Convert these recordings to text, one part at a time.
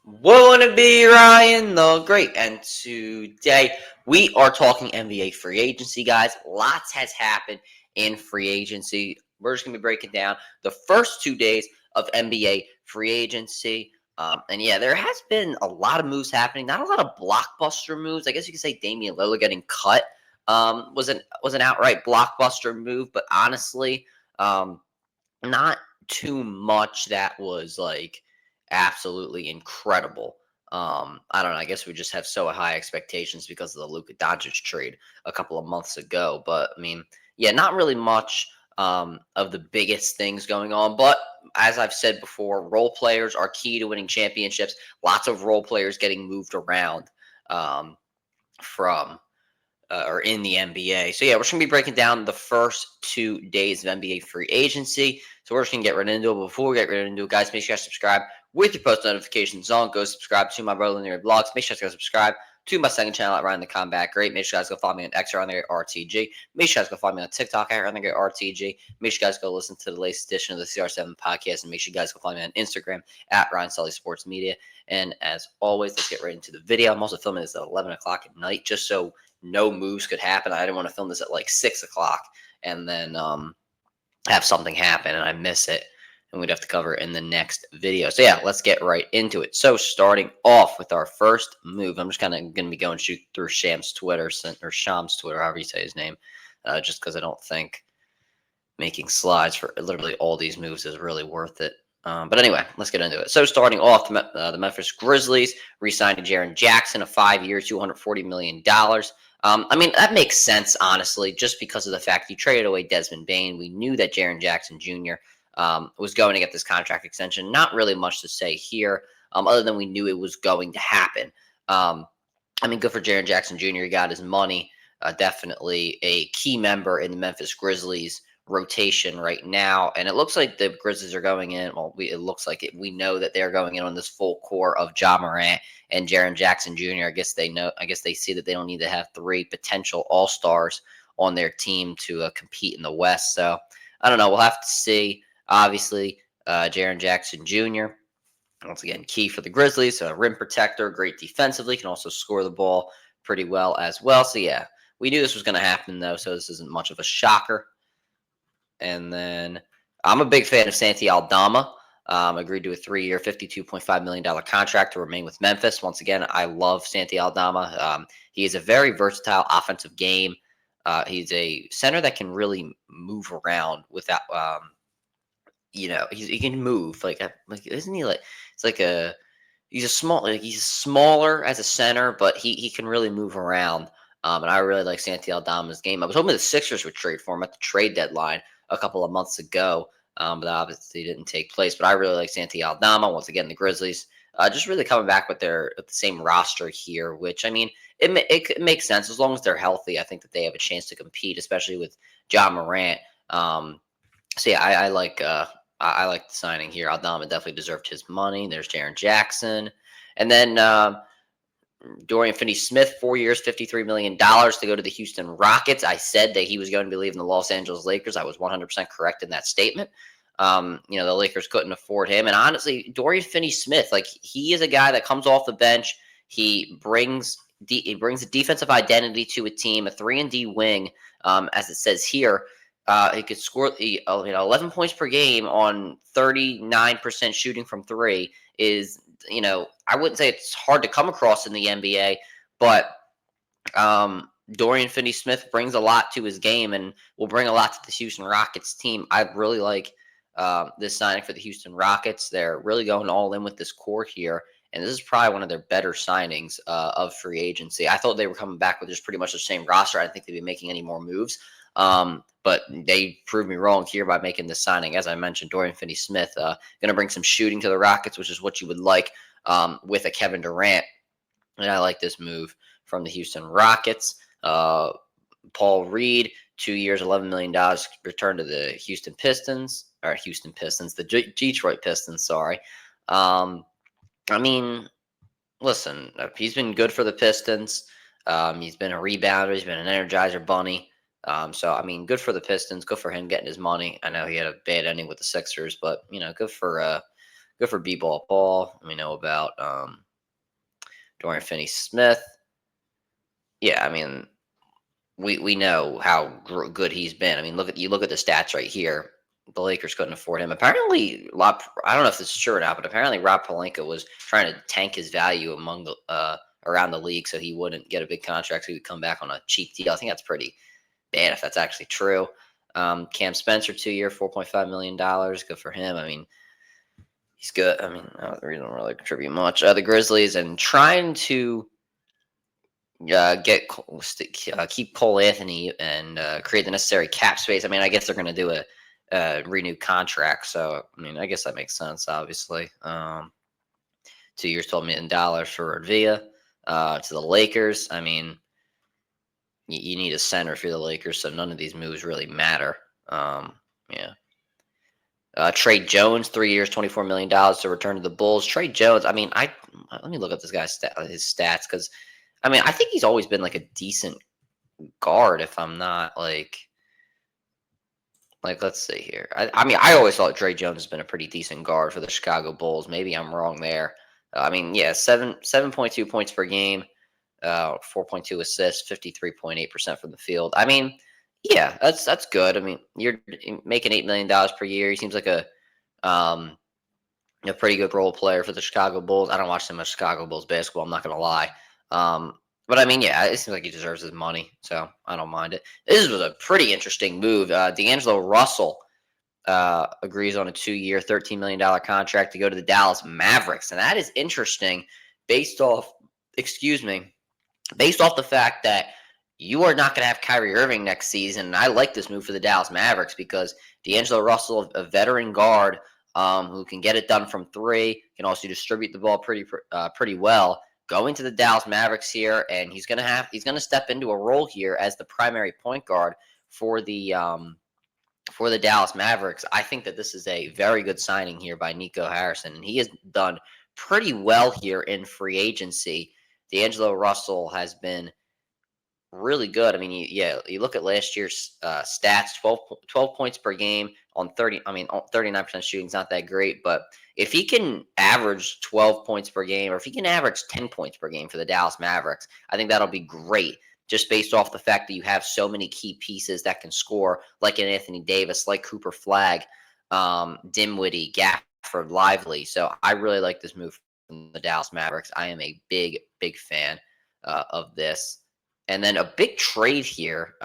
Wanna be Ryan the Great, and today we are talking NBA free agency, guys. Lots has happened in free agency. We're just gonna be breaking down the first 2 days of NBA free agency. And yeah, there has been a lot of moves happening. Not a lot of blockbuster moves. I guess you could say Damian Lillard getting cut was an outright blockbuster move, but honestly, um, not too much that was like absolutely incredible. I don't know. I guess we just have so high expectations because of the Luka Doncic trade a couple of months ago. But I mean, yeah, not really much of the biggest things going on. But as I've said before, role players are key to winning championships. Lots of role players getting moved around um, from or in the NBA. So yeah, we're just gonna be breaking down the first 2 days of NBA free agency. So we're just gonna get right into it. But before we get right into it, guys, make sure you guys subscribe with your post notifications on. Go subscribe to my brother Larry Vlogs. Make sure you guys go subscribe to my second channel at Ryan the Combat Great. Make sure you guys go follow me on X or on the RTG. Make sure you guys go follow me on TikTok at Ryan the Great RTG. Make sure you guys go listen to the latest edition of the CR7 podcast, and make sure you guys go follow me on Instagram at Ryan Sully Sports Media. And as always, let's get right into the video. I'm also filming this at 11 o'clock at night, just so no moves could happen. I didn't want to film this at like 6 o'clock and then have something happen and I miss it. And we'd have to cover it in the next video. So yeah, let's get right into it. So starting off with our first move, I'm just kind of going to be going through Sham's Twitter or Sham's Twitter, however you say his name, just because I don't think making slides for literally all these moves is really worth it. But anyway, let's get into it. So starting off, the Memphis Grizzlies re-signed Jaren Jackson, a 5-year, $240 million. I mean, that makes sense, honestly, just because of the fact he traded away Desmond Bane. We knew that Jaren Jackson Jr. Was going to get this contract extension. Not really much to say here, other than we knew it was going to happen. I mean, good for Jaren Jackson Jr. He got his money. Definitely a key member in the Memphis Grizzlies rotation right now, and it looks like the Grizzlies are going in. Well, it looks like it. We know that they're going in on this full core of Ja Morant and Jaren Jackson Jr. I guess they know. I guess they see that they don't need to have 3 potential All Stars on their team to compete in the West. So I don't know. We'll have to see. Obviously, Jaren Jackson Jr. once again key for the Grizzlies. So a rim protector, great defensively, can also score the ball pretty well as well. So yeah, we knew this was going to happen though. So this isn't much of a shocker. And then I'm a big fan of Santi Aldama. Agreed to a 3-year, $52.5 million contract to remain with Memphis. Once again, I love Santi Aldama. He is a very versatile offensive game. He's a center that can really move around without, he can move like isn't he like it's like a he's smaller as a center, but he can really move around. And I really like Santi Aldama's game. I was hoping the Sixers would trade for him at the trade deadline a couple of months ago, but that obviously didn't take place. But I really like Santi Aldama. Once again, the Grizzlies just really coming back with the same roster here, which I mean, it makes sense as long as they're healthy. I think that they have a chance to compete, especially with Ja Morant. So yeah, I like the signing here. Aldama definitely deserved his money. There's Jaren Jackson, and then Dorian Finney-Smith, 4 years, $53 million to go to the Houston Rockets. I said that he was going to be leaving the Los Angeles Lakers. I was 100% correct in that statement. The Lakers couldn't afford him. And honestly, Dorian Finney-Smith, like he is a guy that comes off the bench. He brings a defensive identity to a team, a 3-and-D wing, as it says here. He could score 11 points per game on 39% shooting from 3 is, I wouldn't say it's hard to come across in the NBA, but Dorian Finney-Smith brings a lot to his game and will bring a lot to the Houston Rockets team. I really like this signing for the Houston Rockets. They're really going all in with this core here, and this is probably one of their better signings of free agency. I thought they were coming back with just pretty much the same roster. I didn't think they'd be making any more moves. But they proved me wrong here by making this signing. As I mentioned, Dorian Finney-Smith going to bring some shooting to the Rockets, which is what you would like with a Kevin Durant. And I like this move from the Houston Rockets. Paul Reed, 2 years, $11 million, returned to the the Detroit Pistons, sorry. I mean, listen, he's been good for the Pistons. He's been a rebounder. He's been an energizer bunny. So I mean, good for the Pistons. Good for him getting his money. I know he had a bad ending with the Sixers, but good Good for B-Ball Paul. We know about Dorian Finney-Smith. Yeah, I mean, we know how good he's been. I mean, look at the stats right here. The Lakers couldn't afford him. Apparently, I don't know if this is true or not, but apparently Rob Pelinka was trying to tank his value among the around the league so he wouldn't get a big contract, so he would come back on a cheap deal. I think that's pretty bad if that's actually true. Cam Spencer, 2-year, $4.5 million. Good for him. I mean, he's good. I mean, he don't really contribute much. The Grizzlies and trying to keep Cole Anthony and create the necessary cap space. I mean, I guess they're going to do a renewed contract. So, I mean, I guess that makes sense. Obviously, 2 years, $12 million for Via to the Lakers. I mean, you need a center for the Lakers, so none of these moves really matter. Yeah. Trey Jones, 3 years, $24 million to return to the Bulls. Trey Jones, I mean, let me look up this guy's his stats because, I mean, I think he's always been like a decent guard. If I'm not let's see here. I mean, I always thought Trey Jones has been a pretty decent guard for the Chicago Bulls. Maybe I'm wrong there. I mean, yeah, 7.2 points per game, 4.2 assists, 53.8% from the field. I mean, yeah, that's good. I mean, you're making $8 million per year. He seems like a pretty good role player for the Chicago Bulls. I don't watch that much Chicago Bulls basketball. I'm not gonna lie. But I mean, yeah, it seems like he deserves his money, so I don't mind it. This was a pretty interesting move. D'Angelo Russell agrees on a 2-year, $13 million contract to go to the Dallas Mavericks, and that is interesting based off the fact that you are not going to have Kyrie Irving next season. And I like this move for the Dallas Mavericks because D'Angelo Russell, a veteran guard who can get it done from three, can also distribute the ball pretty well. Going to the Dallas Mavericks here, and he's going to step into a role here as the primary point guard for the Dallas Mavericks. I think that this is a very good signing here by Nico Harrison, and he has done pretty well here in free agency. D'Angelo Russell has been really good. I mean, you look at last year's stats, 12 points per game on 39% shooting is not that great, but if he can average 12 points per game, or if he can average 10 points per game for the Dallas Mavericks, I think that'll be great, just based off the fact that you have so many key pieces that can score, like an Anthony Davis, like Cooper Flagg, Dinwiddie, Gafford, Lively. So I really like this move from the Dallas Mavericks. I am a big, big fan of this. And then a big trade here.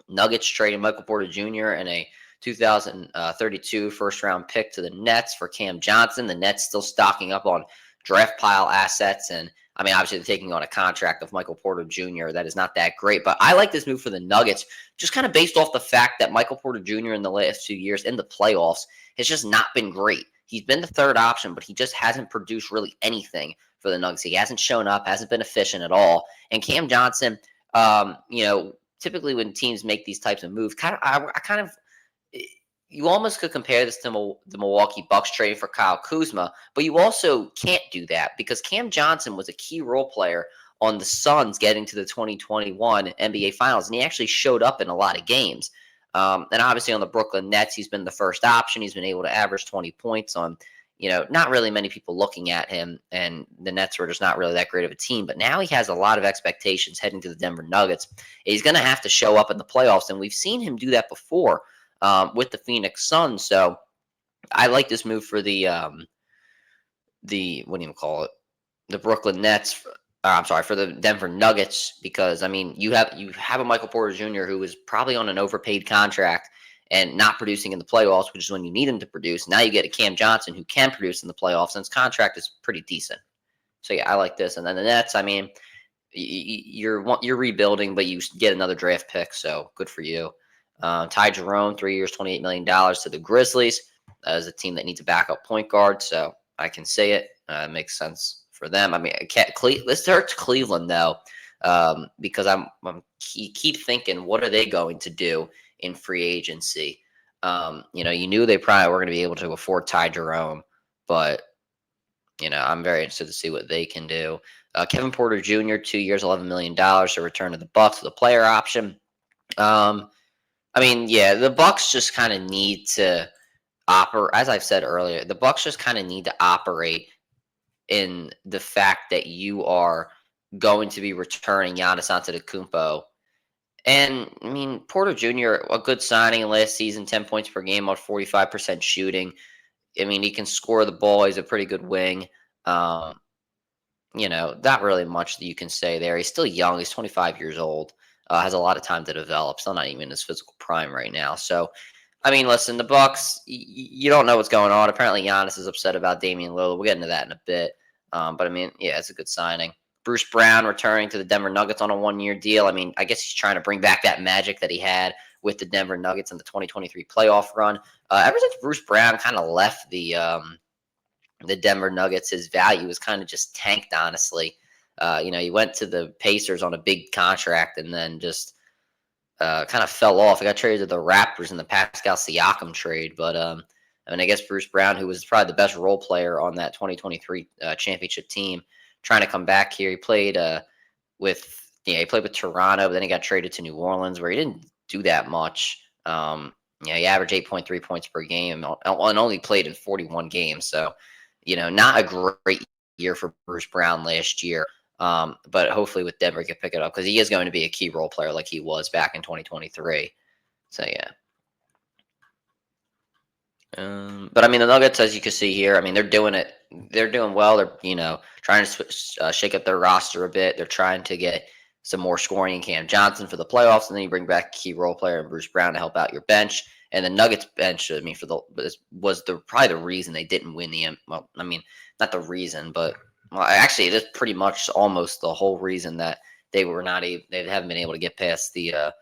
Nuggets trading Michael Porter Jr. and a 2032 first-round pick to the Nets for Cam Johnson. The Nets still stocking up on draft pile assets. And, I mean, obviously they're taking on a contract of Michael Porter Jr. that is not that great. But I like this move for the Nuggets just kind of based off the fact that Michael Porter Jr. in the last 2 years in the playoffs has just not been great. He's been the third option, but he just hasn't produced really anything for the Nuggets. He hasn't shown up, hasn't been efficient at all. And Cam Johnson, typically when teams make these types of moves, you almost could compare this to the Milwaukee Bucks trading for Kyle Kuzma, but you also can't do that because Cam Johnson was a key role player on the Suns getting to the 2021 NBA Finals, and he actually showed up in a lot of games. And obviously on the Brooklyn Nets, he's been the first option. He's been able to average 20 points on, not really many people looking at him, and the Nets were just not really that great of a team. But now he has a lot of expectations heading to the Denver Nuggets. He's going to have to show up in the playoffs, and we've seen him do that before with the Phoenix Suns. So I like this move for the the Brooklyn Nets. For the Denver Nuggets, because I mean you have a Michael Porter Jr. who is probably on an overpaid contract and not producing in the playoffs, which is when you need him to produce. Now you get a Cam Johnson who can produce in the playoffs, and his contract is pretty decent. So yeah, I like this. And then the Nets, I mean, you're rebuilding, but you get another draft pick, so good for you. Ty Jerome, 3 years, $28 million to the Grizzlies as a team that needs a backup point guard. So I can say it. It makes sense for them. I mean, let's start to Cleveland though, because I'm keep thinking, what are they going to do in free agency? You knew they probably were going to be able to afford Ty Jerome, but I'm very interested to see what they can do. Kevin Porter Jr., 2 years, $11 million to return to the Bucks with a player option. I mean, yeah, the Bucks just kind of need to operate, as I've said earlier, the Bucks just kind of need to operate in the fact that you are going to be returning Giannis Antetokounmpo. And I mean, Porter Jr., a good signing last season, 10 points per game on 45% shooting. I mean, he can score the ball. He's a pretty good wing. Um, not really much that you can say there. He's still young. He's 25 years old. Has a lot of time to develop. Still not even in his physical prime right now. So, I mean, listen, the Bucks. You don't know what's going on. Apparently, Giannis is upset about Damian Lillard. We'll get into that in a bit. But I mean, yeah, it's a good signing. Bruce Brown returning to the Denver Nuggets on a 1-year deal. I mean, I guess he's trying to bring back that magic that he had with the Denver Nuggets in the 2023 playoff run. Ever since Bruce Brown kind of left the Denver Nuggets, his value was kind of just tanked, honestly. He went to the Pacers on a big contract and then just kind of fell off. He got traded to the Raptors in the Pascal Siakam trade. But I guess Bruce Brown, who was probably the best role player on that 2023 championship team, trying to come back here. He played he played with Toronto, but then he got traded to New Orleans, where he didn't do that much. He averaged 8.3 points per game and only played in 41 games. So, not a great year for Bruce Brown last year. But hopefully with Denver, he can pick it up because he is going to be a key role player like he was back in 2023. So, yeah. But I mean, the Nuggets, as you can see here, I mean, they're doing it. They're doing well. They're trying to shake up their roster a bit. They're trying to get some more scoring in Cam Johnson for the playoffs, and then you bring back a key role player and Bruce Brown to help out your bench. And the Nuggets bench, I mean, was probably the reason they didn't win the. Well, I mean, not the reason, but actually, it is pretty much almost the whole reason that they haven't been able to get past the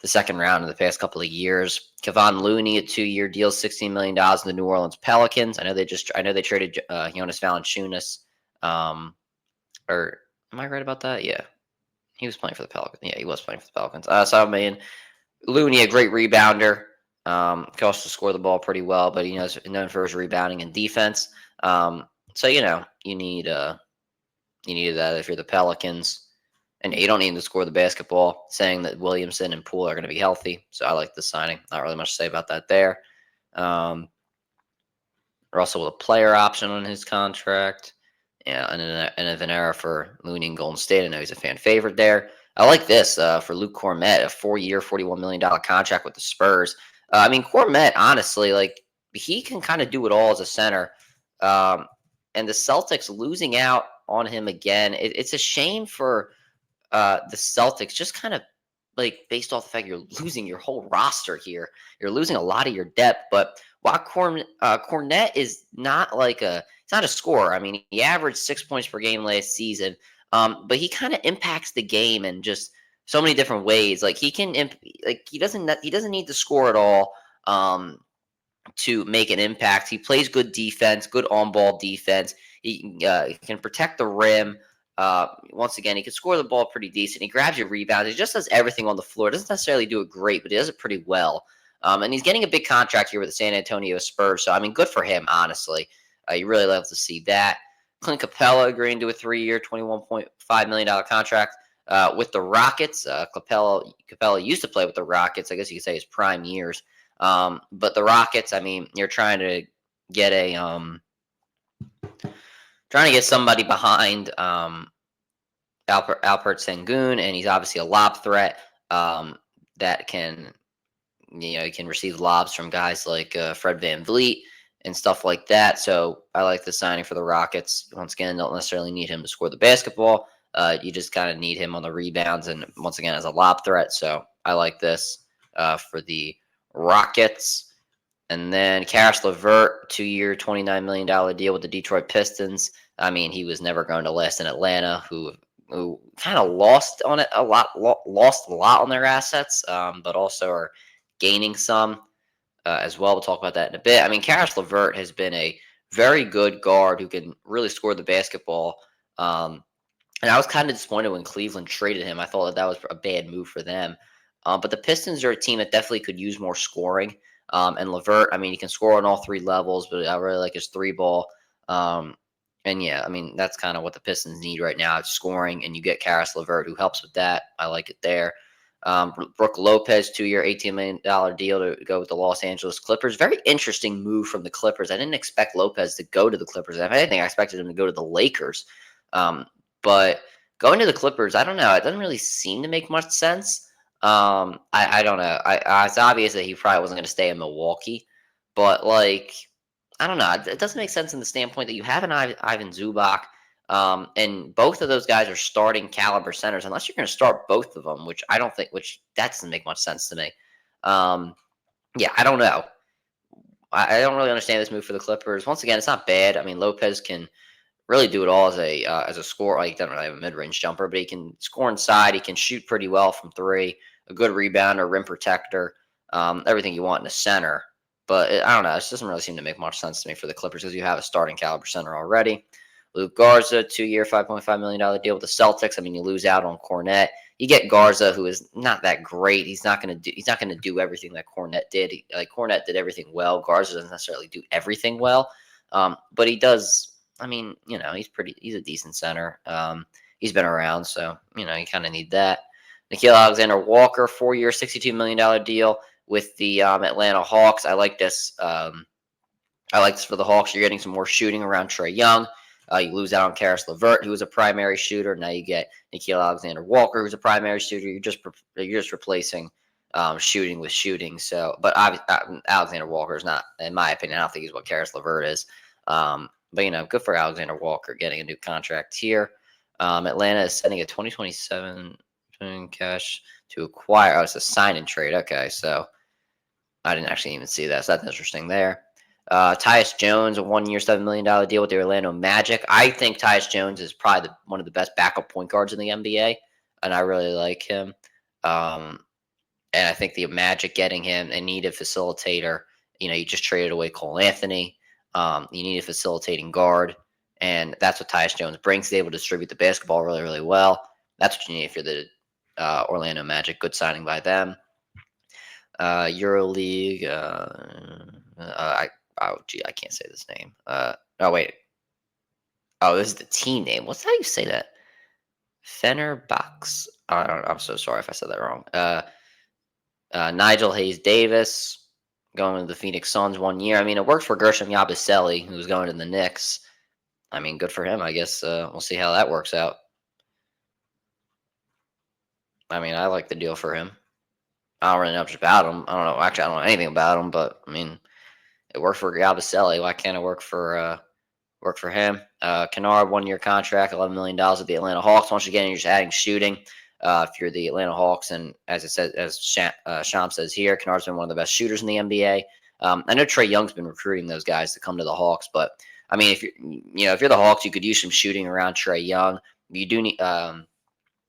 second round in the past couple of years. Kevon Looney, a 2-year deal, $16 million in the New Orleans Pelicans. I know they traded Jonas Valanciunas. Or am I right about that? Yeah, he was playing for the Pelicans. Yeah, he was playing for the Pelicans. So I mean, Looney, a great rebounder. Can also score the ball pretty well, but known for his rebounding and defense. So you need that if you're the Pelicans. And you don't need to score the basketball, saying that Williamson and Poole are going to be healthy. So I like the signing. Not really much to say about that there. Russell with a player option on his contract. Yeah, and a Venera for Looney and Golden State. I know he's a fan favorite there. I like this for Luke Kornet, a 4-year, $41 million contract with the Spurs. I mean, Kornet, honestly, like he can kind of do it all as a center. And the Celtics losing out on him again. It's a shame for the Celtics, just kind of like based off the fact you're losing your whole roster here. You're losing a lot of your depth. But while Kornet is not he's not a scorer. I mean, he averaged 6 points per game last season, but he kind of impacts the game in just so many different ways. Like he doesn't need to score at all to make an impact. He plays good defense, good on-ball defense. He can protect the rim. Once again, he can score the ball pretty decent. He grabs your rebounds. He just does everything on the floor. Doesn't necessarily do it great, but he does it pretty well. And he's getting a big contract here with the San Antonio Spurs. So, I mean, good for him, honestly. You really love to see that. Clint Capella agreeing to a 3-year, $21.5 million contract with the Rockets. Capella used to play with the Rockets. I guess you could say his prime years. But the Rockets, I mean, you're trying to get somebody behind Alpert Sengun, and he's obviously a lob threat that can, he can receive lobs from guys like Fred VanVleet and stuff like that. So I like the signing for the Rockets. Once again, don't necessarily need him to score the basketball. You just kind of need him on the rebounds and once again as a lob threat. So I like this for the Rockets. And then Caris LeVert, 2-year, $29 million deal with the Detroit Pistons. I mean, he was never going to last in Atlanta, who kind of lost on it lost a lot on their assets, but also are gaining some as well. We'll talk about that in a bit. I mean, Caris LeVert has been a very good guard who can really score the basketball. And I was kind of disappointed when Cleveland traded him. I thought that was a bad move for them. But the Pistons are a team that definitely could use more scoring. And LeVert, I mean, he can score on all 3 levels, but I really like his 3-ball. And yeah, I mean, that's kind of what the Pistons need right now. It's scoring, and you get Caris LeVert, who helps with that. I like it there. Brooke Lopez, 2-year, $18 million deal to go with the Los Angeles Clippers. Very interesting move from the Clippers. I didn't expect Lopez to go to the Clippers. If anything, I expected him to go to the Lakers. But going to the Clippers, I don't know. It doesn't really seem to make much sense. I don't know. It's obvious that he probably wasn't going to stay in Milwaukee, but like, I don't know. It doesn't make sense in the standpoint that you have an Ivan Zubac, and both of those guys are starting caliber centers, unless you're going to start both of them, which I don't think, which that doesn't make much sense to me. Yeah, I don't know. I don't really understand this move for the Clippers. Once again, it's not bad. I mean, Lopez can really do it all as a scorer. Like, he doesn't really have a mid range jumper, but he can score inside. He can shoot pretty well from three. A good rebounder, rim protector, everything you want in a center. But I don't know. This doesn't really seem to make much sense to me for the Clippers because you have a starting caliber center already. Luke Garza, 2-year, $5.5 million deal with the Celtics. I mean, you lose out on Cornette. You get Garza, who is not that great. He's not going to do everything that Cornette did. Cornette did everything well. Garza doesn't necessarily do everything well, but he does. I mean, he's a decent center. He's been around, so you kind of need that. Nickeil Alexander-Walker, 4-year, $62 million deal with the Atlanta Hawks. I like this. I like this for the Hawks. You're getting some more shooting around Trae Young. You lose out on Karis LeVert, who was a primary shooter. Now you get Nickeil Alexander-Walker, who's a primary shooter. You're just replacing shooting with shooting. So, but Alexander-Walker is not, in my opinion, I don't think he's what Karis LeVert is. But good for Alexander-Walker getting a new contract here. Atlanta is sending a 2027 cash to acquire. Oh, it's a sign and trade. Okay, so I didn't actually even see that. So that's interesting there. Tyus Jones, a 1-year, $7 million deal with the Orlando Magic. I think Tyus Jones is probably one of the best backup point guards in the NBA, and I really like him. And I think the Magic getting him, they need a facilitator. You just traded away Cole Anthony. You need a facilitating guard, and that's what Tyus Jones brings. He's able to distribute the basketball really, really well. That's what you need if you're the Orlando Magic. Good signing by them. EuroLeague. I can't say this name. Oh, wait. Oh, this is the team name. What's how you say that? Fenerbahce. I'm so sorry if I said that wrong. Nigel Hayes-Davis going to the Phoenix Suns 1 year. I mean, it worked for Gershom Yabusele, who's going to the Knicks. I mean, good for him. I guess we'll see how that works out. I mean, I like the deal for him. I don't really know much about him. I don't know. Actually, I don't know anything about him, but I mean, it worked for Yabusele. Why can't it work for him? Kennard, 1-year contract, $11 million with the Atlanta Hawks. Once again, you're just adding shooting. If you're the Atlanta Hawks, and as it says, as Sham says here, Kennard's been one of the best shooters in the NBA. I know Trae Young's been recruiting those guys to come to the Hawks, but I mean, if you're the Hawks, you could use some shooting around Trae Young. You do need,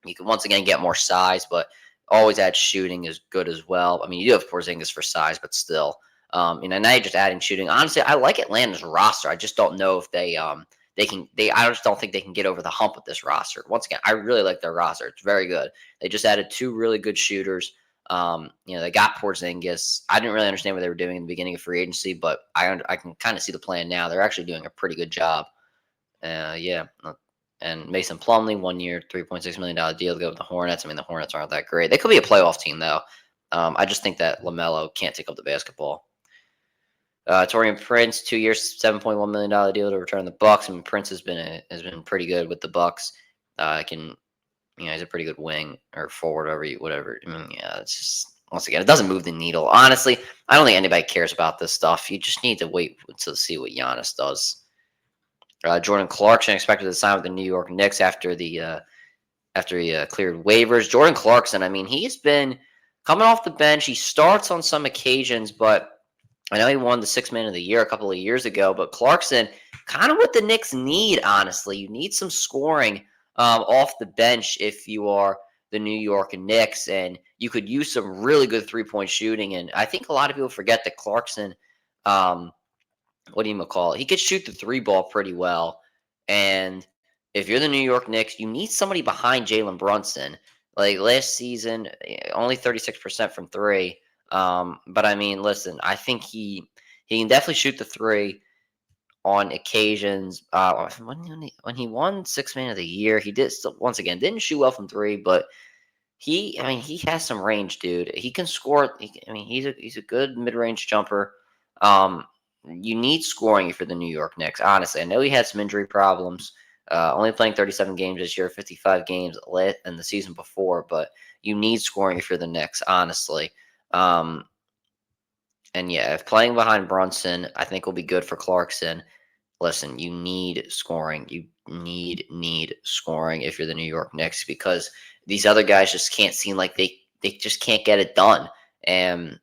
you can once again get more size, but always add shooting is good as well. I mean, you do have Porzingis for size, but still. Now you're just adding shooting. Honestly, I like Atlanta's roster. I just don't know if they can. I just don't think they can get over the hump with this roster. Once again, I really like their roster. It's very good. They just added 2 really good shooters. They got Porzingis. I didn't really understand what they were doing in the beginning of free agency, but I can kind of see the plan now. They're actually doing a pretty good job. Yeah. And Mason Plumlee, 1 year, $3.6 million deal to go with the Hornets. I mean, the Hornets aren't that great. They could be a playoff team, though. I just think that LaMelo can't take up the basketball. Taurean Prince, 2 years, $7.1 million deal to return the Bucks. I mean, Prince has been pretty good with the Bucks. He's a pretty good wing or forward, whatever. I mean, yeah, it's just, once again, it doesn't move the needle. Honestly, I don't think anybody cares about this stuff. You just need to wait to see what Giannis does. Jordan Clarkson expected to sign with the New York Knicks after he cleared waivers. Jordan Clarkson, I mean, he's been coming off the bench. He starts on some occasions, but I know he won the 6th Man of the Year a couple of years ago. But Clarkson, kind of what the Knicks need, honestly. You need some scoring off the bench if you are the New York Knicks, and you could use some really good three-point shooting. And I think a lot of people forget that Clarkson, he could shoot the 3 ball pretty well. And if you're the New York Knicks, you need somebody behind Jalen Brunson. Like last season, only 36% from 3. But I mean, listen, I think he can definitely shoot the 3 on occasions. When he won 6th Man of the Year, he did still, once again, didn't shoot well from 3, but I mean, he has some range, dude. He can score. I mean, he's a good mid range jumper. Um, you need scoring for the New York Knicks. Honestly, I know he had some injury problems. Only playing 37 games this year, 55 games lit in the season before, but you need scoring for the Knicks, honestly. Um, and yeah, if playing behind Brunson, I think will be good for Clarkson. Listen, you need scoring. You need scoring if you're the New York Knicks because these other guys just can't seem like they just can't get it done. And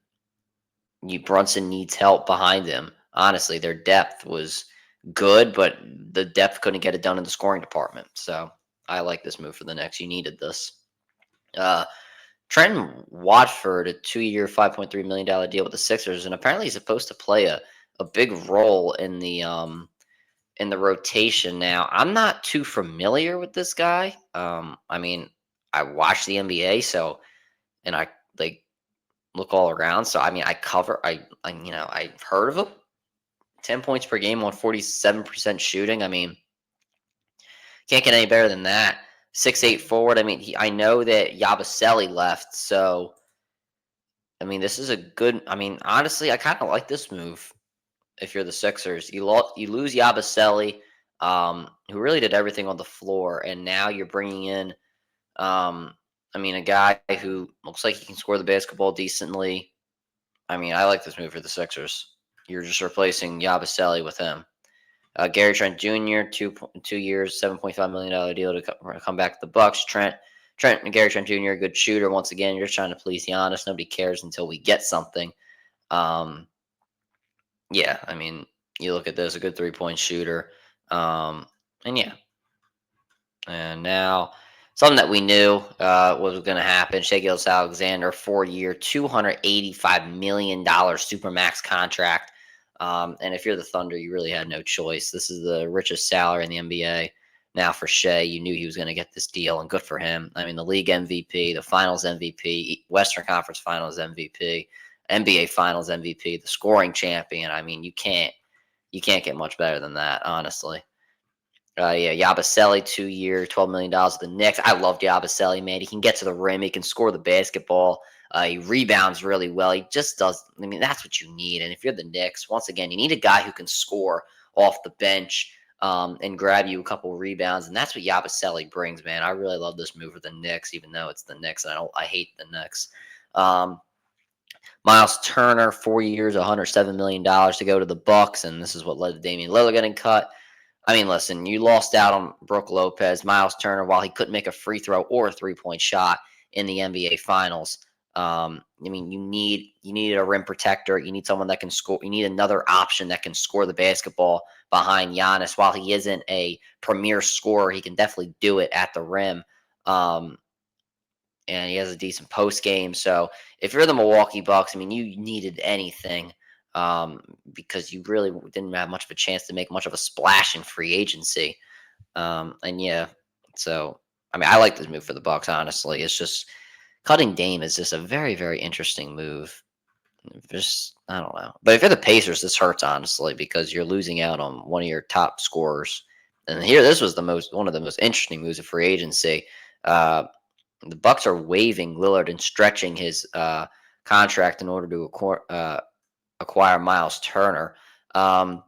Brunson needs help behind him. Honestly, their depth was good, but the depth couldn't get it done in the scoring department. So I like this move for the Knicks. You needed this. Uh, Trenton Watford, a 2-year, $5.3 million deal with the Sixers, and apparently he's supposed to play a big role in the rotation. Now, I'm not too familiar with this guy. I mean, I watch the NBA, so and I like look all around. So I mean, I've heard of him. 10 points per game on 47% shooting. I mean, can't get any better than that. 6'8" forward. I mean, I know that Yabusele left, so I mean, this is a good. I mean, honestly, I kind of like this move. If you're the Sixers, you lose Yabusele, who really did everything on the floor, and now you're bringing in, I mean, a guy who looks like he can score the basketball decently. I mean, I like this move for the Sixers. You're just replacing Yabusele with him. Gary Trent Jr. 2 years, $7.5 million deal to come back to the Bucks. Trent and Gary Trent Jr. a good shooter. Once again, you're trying to please Giannis. Nobody cares until we get something. Um, yeah, I mean, you look at this, a good 3-point shooter. Um, and yeah, and now something that we knew was going to happen. Shea Gilgeous-Alexander, 4-year, $285 million supermax contract. And if you're the Thunder, you really had no choice. This is the richest salary in the NBA. Now for Shea, you knew he was going to get this deal, and good for him. I mean, the league MVP, the Finals MVP, Western Conference Finals MVP, NBA Finals MVP, the scoring champion. I mean, you can't get much better than that, honestly. Yeah, Yabusele, 2-year, $12 million with the Knicks. I love Yabusele, man. He can get to the rim. He can score the basketball. He rebounds really well. He just does. I mean, that's what you need. And if you're the Knicks, once again, you need a guy who can score off the bench and grab you a couple rebounds. And that's what Yabusele brings, man. I really love this move for the Knicks, even though it's the Knicks. And I hate the Knicks. Um, Miles Turner, 4 years, $107 million to go to the Bucks, and this is what led to Damian Lillard getting cut. I mean, listen, you lost out on Brooke Lopez, Miles Turner, while he couldn't make a free throw or a 3-point shot in the NBA Finals. I mean, you need a rim protector. You need someone that can score. You need another option that can score the basketball behind Giannis. While he isn't a premier scorer, he can definitely do it at the rim. Um, and he has a decent post game. So if you're the Milwaukee Bucks, I mean, you needed anything because you really didn't have much of a chance to make much of a splash in free agency. And yeah, so I mean, I like this move for the Bucks. Honestly, it's just cutting Dame is just a very very interesting move. Just I don't know, but if you're the Pacers, this hurts honestly because you're losing out on one of your top scorers. And here, this was one of the most interesting moves of free agency. Uh, the Bucks are waiving Lillard and stretching his contract in order to acquire Miles Turner. Um,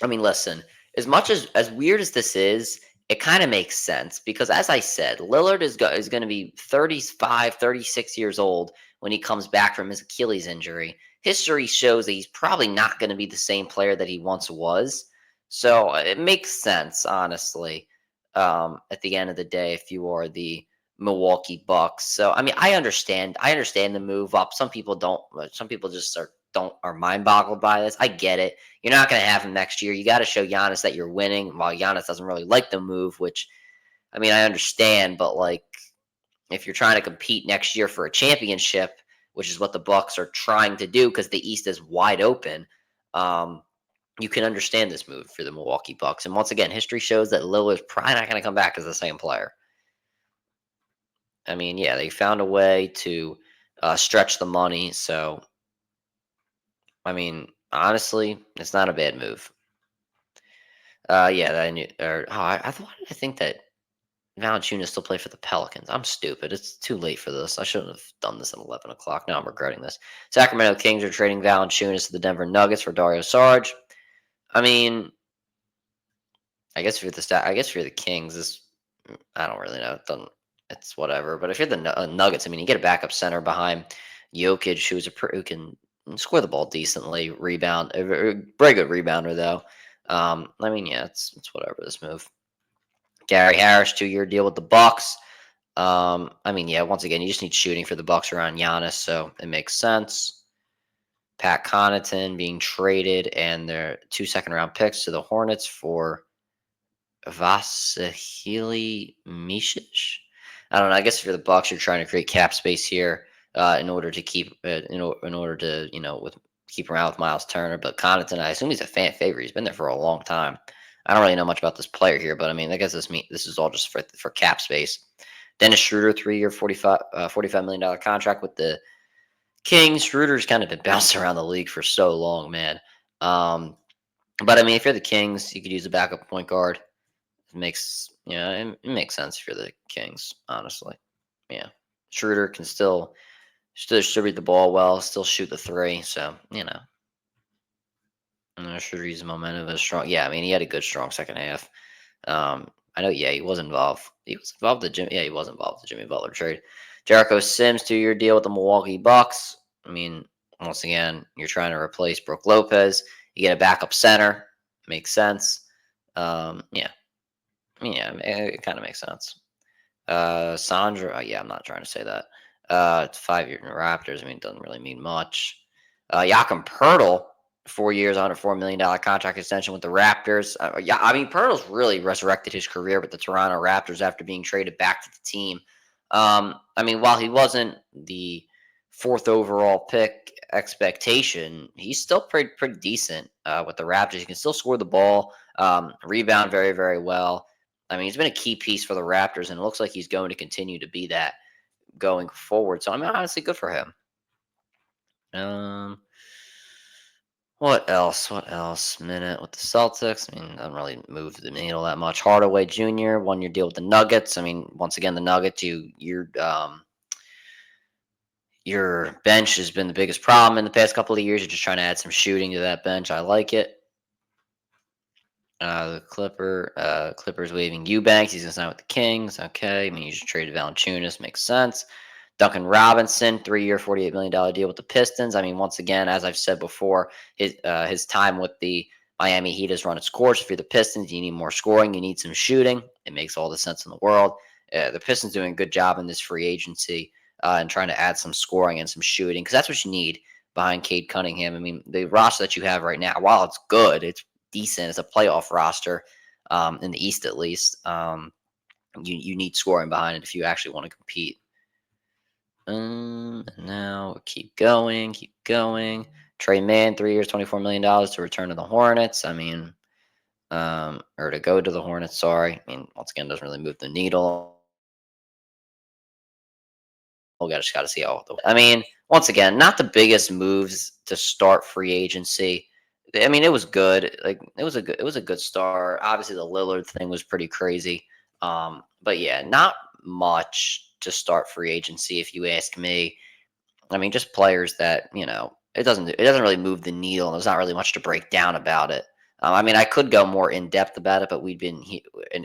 I mean, listen, as much as weird as this is, it kind of makes sense because, as I said, Lillard is going to be 35, 36 years old when he comes back from his Achilles injury. History shows that he's probably not going to be the same player that he once was. So it makes sense, honestly. At the end of the day, if you are the Milwaukee Bucks. So I mean, I understand. I understand the move up. Some people don't. Some people just are mind boggled by this. I get it. You're not going to have him next year. You got to show Giannis that you're winning. While Giannis doesn't really like the move, which I mean, I understand. But like, if you're trying to compete next year for a championship, which is what the Bucks are trying to do, because the East is wide open. You can understand this move for the Milwaukee Bucks. And once again, history shows that Lillard's probably not going to come back as the same player. I mean, yeah, they found a way to stretch the money. So, I mean, honestly, it's not a bad move. Yeah, I knew. Or, oh, I thought I think that. Valanciunas still play for the Pelicans. I'm stupid. It's too late for this. I shouldn't have done this at 11 o'clock. Now I'm regretting this. Sacramento Kings are trading Valanciunas to the Denver Nuggets for Dario Saric. I mean, I guess if you're the Kings, I don't really know. It's whatever. But if you're the Nuggets, I mean, you get a backup center behind Jokic, who can score the ball decently, rebound, a very good rebounder though. I mean, yeah, it's whatever this move. Gary Harris, 2-year deal with the Bucks. I mean, yeah, once again, you just need shooting for the Bucks around Giannis, so it makes sense. Pat Connaughton being traded and their 2 second-round picks to the Hornets for Vasily Micic. I don't know. I guess if you're the Bucks, you're trying to create cap space here in order to keep in order to with keep around with Miles Turner. But Connaughton, I assume he's a fan favorite. He's been there for a long time. I don't really know much about this player here, but I mean, I guess this is all just for cap space. Dennis Schroeder, 3-year, $45 million contract with the Kings. Schroeder's kind of been bouncing around the league for so long, man. But I mean, if you're the Kings, you could use a backup point guard. It makes sense if you're the Kings, honestly. Yeah. Schroeder can still distribute the ball well, still shoot the three. So, Schroeder uses momentum as strong. Yeah, I mean, he had a good, strong second half. I know, yeah, he was involved. He was involved with he was involved with the Jimmy Butler trade. Jericho Sims, 2-year deal with the Milwaukee Bucks. I mean, once again, you're trying to replace Brooke Lopez. You get a backup center. Makes sense. Yeah. I mean, yeah, it kind of makes sense. Sandra, yeah, I'm not trying to say that. It's 5 year Raptors. I mean, it doesn't really mean much. Joachim Pertl, 4 years, $104 million contract extension with the Raptors. Yeah, I mean, Pertl's really resurrected his career with the Toronto Raptors after being traded back to the team. I mean, while he wasn't the 4th overall pick expectation, he's still pretty decent with the Raptors. He can still score the ball, rebound very, very well. I mean, he's been a key piece for the Raptors, and it looks like he's going to continue to be that going forward. So, I mean, honestly, good for him. What else? What else? Minute with the Celtics. I mean, doesn't really move the needle that much. Hardaway Jr. 1-year deal with the Nuggets. I mean, once again, the Nuggets. Your bench has been the biggest problem in the past couple of years. You're just trying to add some shooting to that bench. I like it. The Clippers waiving Eubanks. He's going to sign with the Kings. Okay. I mean, you just traded Valanciunas. Makes sense. Duncan Robinson, 3-year, $48 million deal with the Pistons. I mean, once again, as I've said before, his time with the Miami Heat has run its course. If you're the Pistons, you need more scoring. You need some shooting. It makes all the sense in the world. The Pistons doing a good job in this free agency and trying to add some scoring and some shooting because that's what you need behind Cade Cunningham. I mean, the roster that you have right now, while it's good, it's decent. It's a playoff roster in the East at least. You need scoring behind it if you actually want to compete. Now keep going. Trey Mann, 3 years, $24 million to return to the Hornets. I mean, or to go to the Hornets. Sorry. I mean, once again, doesn't really move the needle. We just got to see how. I mean, once again, not the biggest moves to start free agency. I mean, it was good. Like it was a good start. Obviously, the Lillard thing was pretty crazy. But yeah, not much to start free agency, if you ask me. I mean, just players that it doesn't really move the needle, and there's not really much to break down about it. I mean, I could go more in depth about it, but we'd been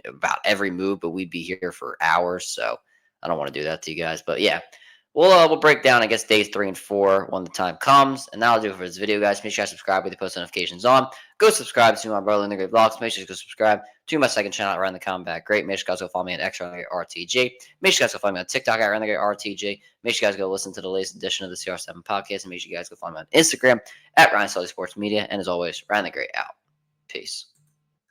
about every move, but we'd be here for hours, so I don't want to do that to you guys. But yeah, we'll break down, I guess, days 3 and 4 when the time comes, and that'll do it for this video, guys. Make sure you subscribe with the post notifications on. Go subscribe to my brother in the Great Vlogs. Make sure you go subscribe to my second channel around the Combat Great. Make sure you guys go follow me on X RTG. Make sure you guys go follow me on TikTok at Renegade RTG. Make sure you guys go listen to the latest edition of the CR7 podcast, and make sure you guys go follow me on Instagram at Ryan Sully Sports Media. And as always, Ryan the Great out. Peace.